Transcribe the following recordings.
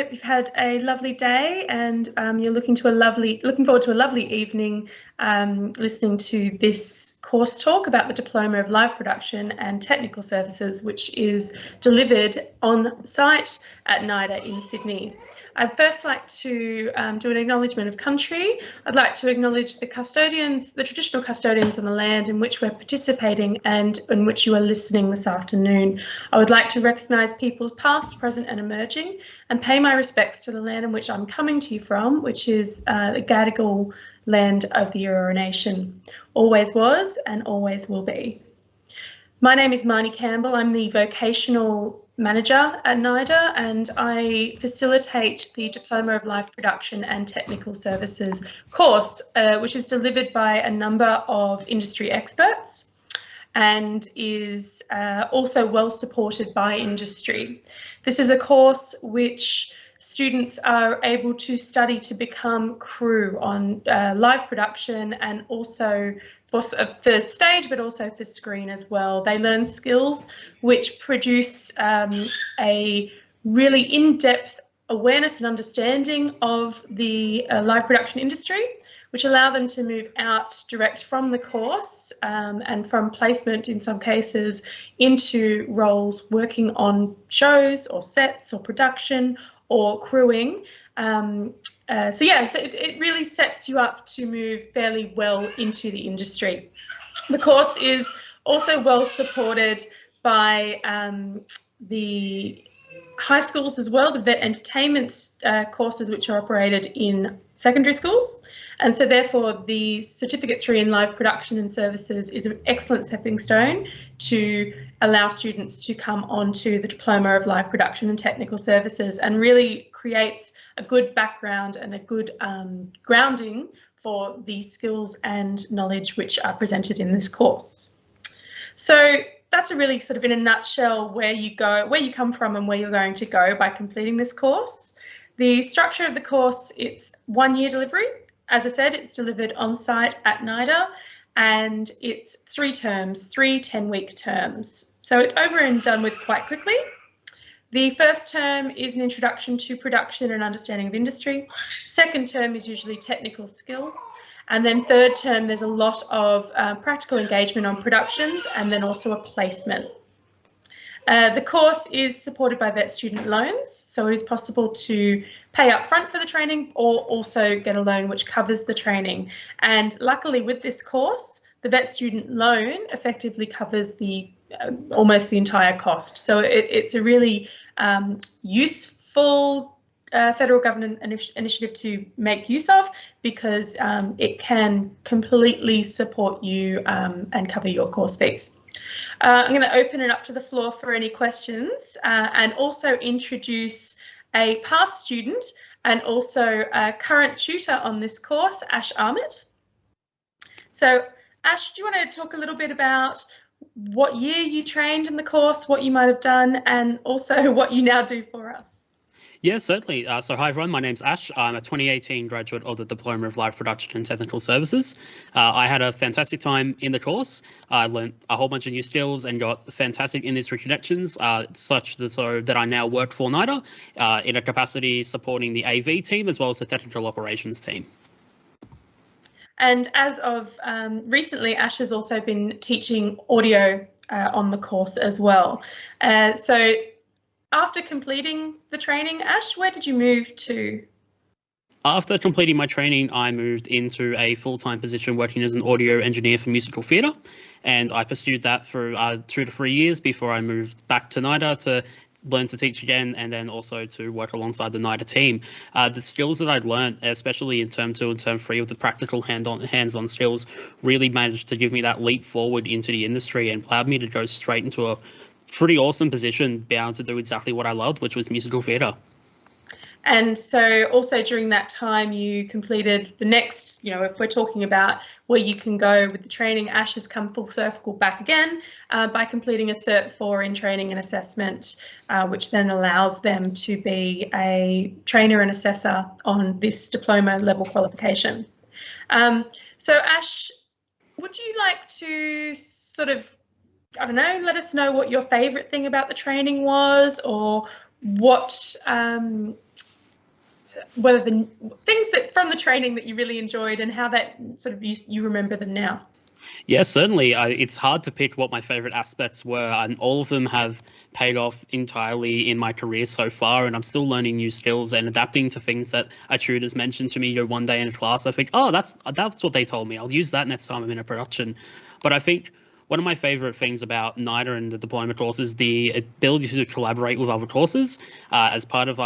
hope you've had a lovely day and you're looking forward to a lovely evening listening to this course talk about the Diploma of Live Production and Technical Services, which is delivered on site at NIDA in Sydney. I'd first like to do an acknowledgement of country. I'd like to acknowledge the custodians, the traditional custodians on the land in which we're participating and in which you are listening this afternoon. I would like to recognise peoples past, present and emerging, and pay my respects to the land in which I'm coming to you from, which is the Gadigal land of the Eora Nation. Always was and always will be. My name is Marnie Campbell. I'm the Vocational Manager at NIDA and I facilitate the Diploma of Live Production and Technical Services course, which is delivered by a number of industry experts and is also well supported by industry. This is a course which students are able to study to become crew on live production and also for stage, but also for screen as well. They learn skills which produce a really in-depth awareness and understanding of the live production industry, which allow them to move out direct from the course and from placement in some cases into roles working on shows or sets or production or crewing. So it really sets you up to move fairly well into the industry. The course is also well supported by the high schools as well, the vet entertainment courses which are operated in secondary schools. And so therefore the Certificate 3 in Live Production and Services is an excellent stepping stone to allow students to come onto the Diploma of Live Production and Technical Services and really creates a good background and a good grounding for the skills and knowledge which are presented in this course. So that's a really sort of in a nutshell where you come from and where you're going to go by completing this course. The structure of the course, it's 1 year delivery. As I said, it's delivered on site at NIDA and it's 3 terms, 3 10-week terms. So it's over and done with quite quickly. The first term is an introduction to production and understanding of industry. Second term is usually technical skill. And then third term, there's a lot of practical engagement on productions and then also a placement. The course is supported by vet student loans, so it is possible to pay up front for the training or also get a loan which covers the training. And luckily with this course, the vet student loan effectively covers the almost the entire cost. So it's a really useful federal government initiative to make use of because it can completely support you and cover your course fees. I'm going to open it up to the floor for any questions and also introduce a past student and also a current tutor on this course, Ash Ahmed. So Ash, do you want to talk a little bit about what year you trained in the course, what you might have done, and also what you now do for us? Yeah, certainly. So hi everyone, my name's Ash. I'm a 2018 graduate of the Diploma of Live Production and Technical Services. I had a fantastic time in the course. I learned a whole bunch of new skills and got fantastic industry connections, such that I now work for NIDA in a capacity supporting the AV team as well as the technical operations team. And as of recently, Ash has also been teaching audio on the course as well. So after completing the training, Ash, where did you move to? After completing my training, I moved into a full-time position working as an audio engineer for musical theatre, and I pursued that for 2 to 3 years before I moved back to NIDA to learn to teach again and then also to work alongside the NIDA team. The skills that I'd learned, especially in term 2 and term 3 of the practical hands-on skills, really managed to give me that leap forward into the industry and allowed me to go straight into a pretty awesome position, be able to do exactly what I loved, which was musical theatre. And so also during that time you completed the next, if we're talking about where you can go with the training, Ash has come full circle back again by completing a Cert 4 in training and assessment, which then allows them to be a trainer and assessor on this diploma level qualification. So Ash, would you like to sort of, I don't know, let us know what your favourite thing about the training was, or what whether the things that from the training that you really enjoyed and how that sort of you remember them now. Yeah, certainly. It's hard to pick what my favorite aspects were, and all of them have paid off entirely in my career so far. And I'm still learning new skills and adapting to things that a tutor's mentioned to me. One day in a class, I think, oh, that's what they told me. I'll use that next time I'm in a production. But I think one of my favorite things about NIDA and the diploma course is the ability to collaborate with other courses. As part of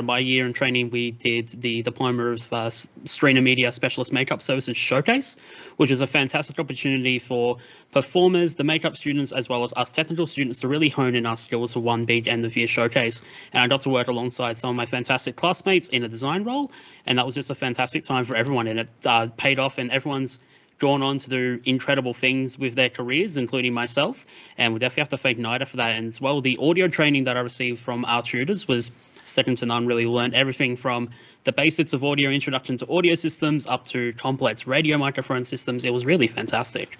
my year in training, we did the diploma of Streamer Media Specialist Makeup Services Showcase, which is a fantastic opportunity for performers, the makeup students, as well as us technical students to really hone in our skills for one big end of year showcase. And I got to work alongside some of my fantastic classmates in a design role, and that was just a fantastic time for everyone, and it paid off, and everyone's gone on to do incredible things with their careers, including myself, and we definitely have to thank NIDA for that. And as well, the audio training that I received from our tutors was second to none. Really learned everything from the basics of audio, introduction to audio systems, up to complex radio microphone systems. It was really fantastic.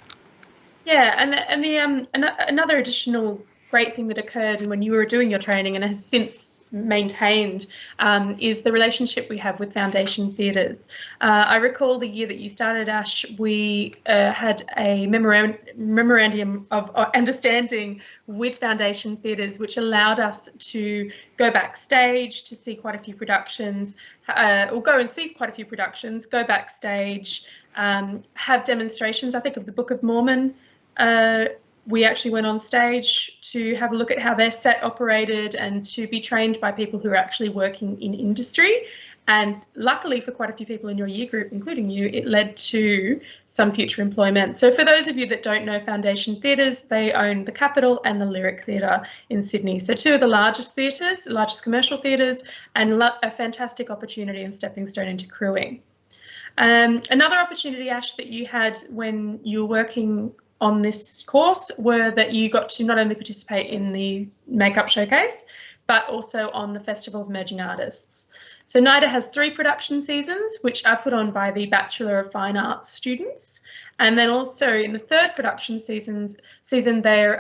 Yeah, and another additional great thing that occurred when you were doing your training and has since maintained is the relationship we have with Foundation Theatres. I recall the year that you started, Ash, we had a memorandum of understanding with Foundation Theatres, which allowed us to go backstage to see quite a few productions, or go and see quite a few productions, go backstage, have demonstrations, I think, of the Book of Mormon. We actually went on stage to have a look at how their set operated and to be trained by people who are actually working in industry. And luckily for quite a few people in your year group, including you, it led to some future employment. So for those of you that don't know Foundation Theatres, they own the Capitol and the Lyric Theatre in Sydney. So two of the largest theatres, largest commercial theatres, and a fantastic opportunity and stepping stone into crewing. Another opportunity, Ash, that you had when you were working on this course were that you got to not only participate in the makeup showcase, but also on the Festival of Emerging Artists. So NIDA has 3 production seasons, which are put on by the Bachelor of Fine Arts students. And then also in the 3rd production season, they're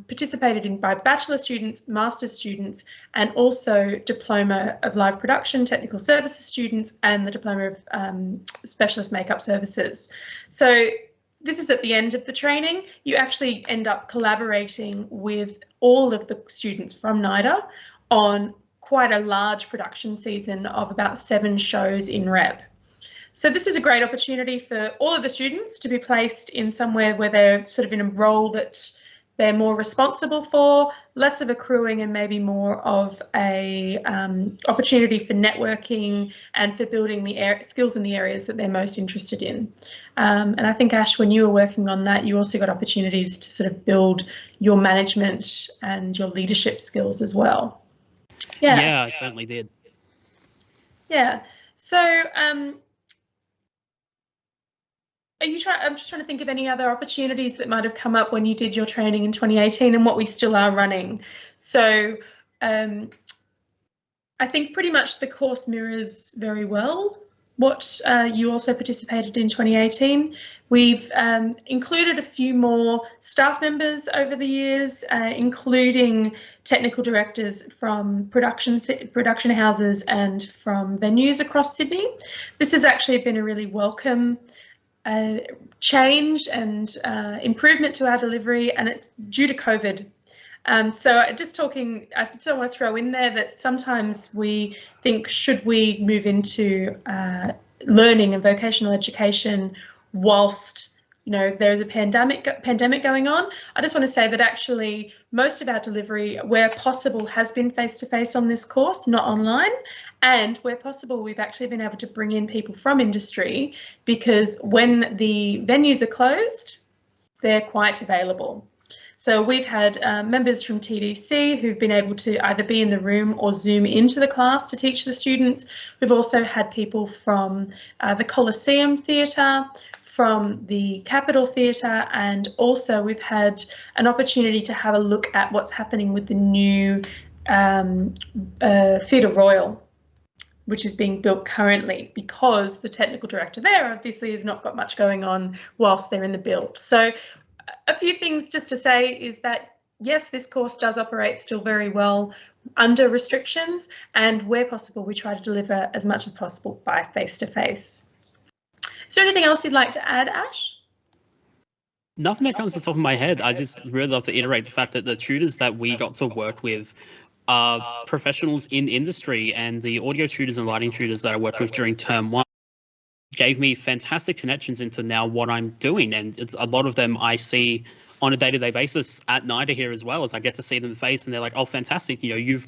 participated in by Bachelor students, Master's students, and also Diploma of Live Production, Technical Services students, and the Diploma of Specialist Makeup Services. So this is at the end of the training. You actually end up collaborating with all of the students from NIDA on quite a large production season of about 7 shows in rep. So this is a great opportunity for all of the students to be placed in somewhere where they're sort of in a role that they're more responsible for, less of accruing and maybe more of a opportunity for networking and for building the skills in the areas that they're most interested in. And I think, Ash, when you were working on that, you also got opportunities to sort of build your management and your leadership skills as well. Yeah, I certainly did. Yeah. So I'm just trying to think of any other opportunities that might have come up when you did your training in 2018 and what we still are running. So I think pretty much the course mirrors very well what you also participated in 2018. We've included a few more staff members over the years, including technical directors from production houses and from venues across Sydney. This has actually been a really welcome change and improvement to our delivery, and it's due to COVID. So just talking, I just want to throw in there that sometimes we think, should we move into learning and vocational education whilst there's a pandemic going on? I just want to say that actually most of our delivery, where possible, has been face-to-face on this course, not online. And where possible, we've actually been able to bring in people from industry, because when the venues are closed, they're quite available. So we've had members from TDC who've been able to either be in the room or Zoom into the class to teach the students. We've also had people from the Coliseum Theatre, from the Capitol Theatre, and also we've had an opportunity to have a look at what's happening with the new Theatre Royal, which is being built currently, because the technical director there obviously has not got much going on whilst they're in the build. So a few things just to say is that, yes, this course does operate still very well under restrictions, and where possible, we try to deliver as much as possible by face-to-face. Is there anything else you'd like to add, Ash? Nothing that comes to the top of my head. I just really love to iterate the fact that the tutors that we got to work with are professionals in industry, and the audio tutors and lighting tutors that I worked with during term 1 gave me fantastic connections into now what I'm doing. And it's a lot of them I see on a day-to-day basis at NIDA here as well, as I get to see them face and they're like, oh, fantastic, you know, you've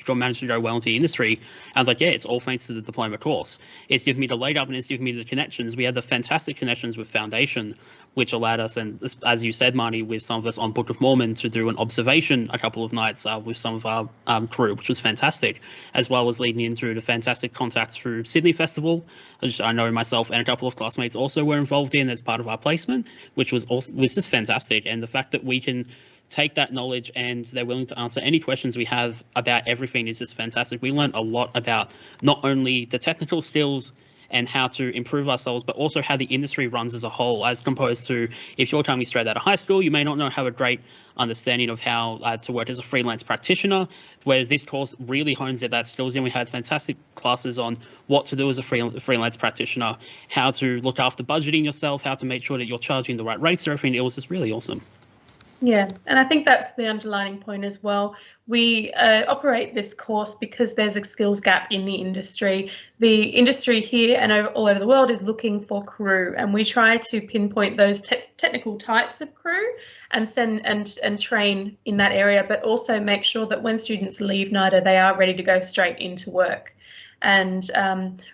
managed to go well into the industry. I was like, yeah, it's all thanks to the diploma course. It's given me the leg up and it's given me the connections. We had the fantastic connections with Foundation, which allowed us, and as you said, Marnie, with some of us on Book of Mormon to do an observation a couple of nights with some of our crew, which was fantastic, as well as leading into the fantastic contacts through Sydney Festival, which I know myself and a couple of classmates also were involved in as part of our placement, which was just fantastic. And the fact that we can take that knowledge and they're willing to answer any questions we have about everything is just fantastic. We learned a lot about not only the technical skills and how to improve ourselves, but also how the industry runs as a whole, as opposed to if you're coming straight out of high school, you may not have a great understanding of how to work as a freelance practitioner, whereas this course really hones at that skills. And we had fantastic classes on what to do as a freelance practitioner, how to look after budgeting yourself, how to make sure that you're charging the right rates and everything. It was just really awesome. Yeah, and I think that's the underlining point as well. We operate this course because there's a skills gap in the industry. The industry here and all over the world is looking for crew, and we try to pinpoint those technical types of crew and send and train in that area, but also make sure that when students leave NIDA, they are ready to go straight into work. And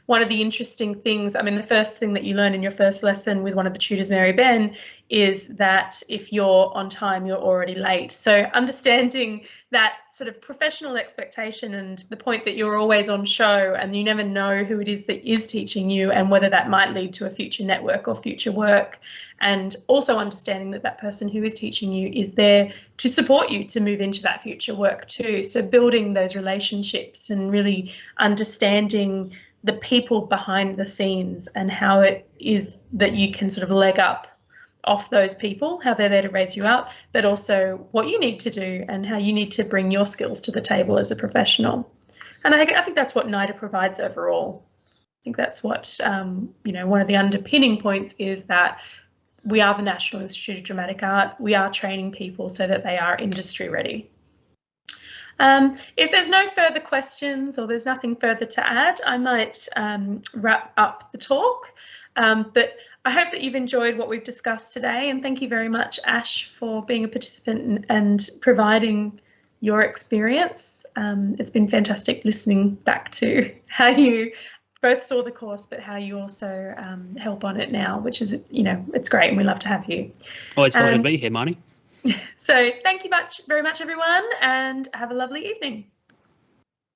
one of the interesting things, I mean, the first thing that you learn in your first lesson with one of the tutors, Mary Ben, is that if you're on time, you're already late. So understanding that sort of professional expectation and the point that you're always on show and you never know who it is that is teaching you and whether that might lead to a future network or future work. And also understanding that that person who is teaching you is there to support you to move into that future work too. So building those relationships and really understanding the people behind the scenes and how it is that you can sort of leg up off those people, how they're there to raise you up, but also what you need to do and how you need to bring your skills to the table as a professional. And I think that's what NIDA provides overall. I think that's what, you know, one of the underpinning points is that we are the National Institute of Dramatic Art. We are training people so that they are industry ready. If there's no further questions or there's nothing further to add, I might wrap up the talk. But I hope that you've enjoyed what we've discussed today, and thank you very much, Ash, for being a participant and providing your experience. It's been fantastic listening back to how you both saw the course, but how you also help on it now, which is, you know, it's great, and we love to have you. Always a pleasure to be here, Marnie. So thank you very much, everyone, and have a lovely evening.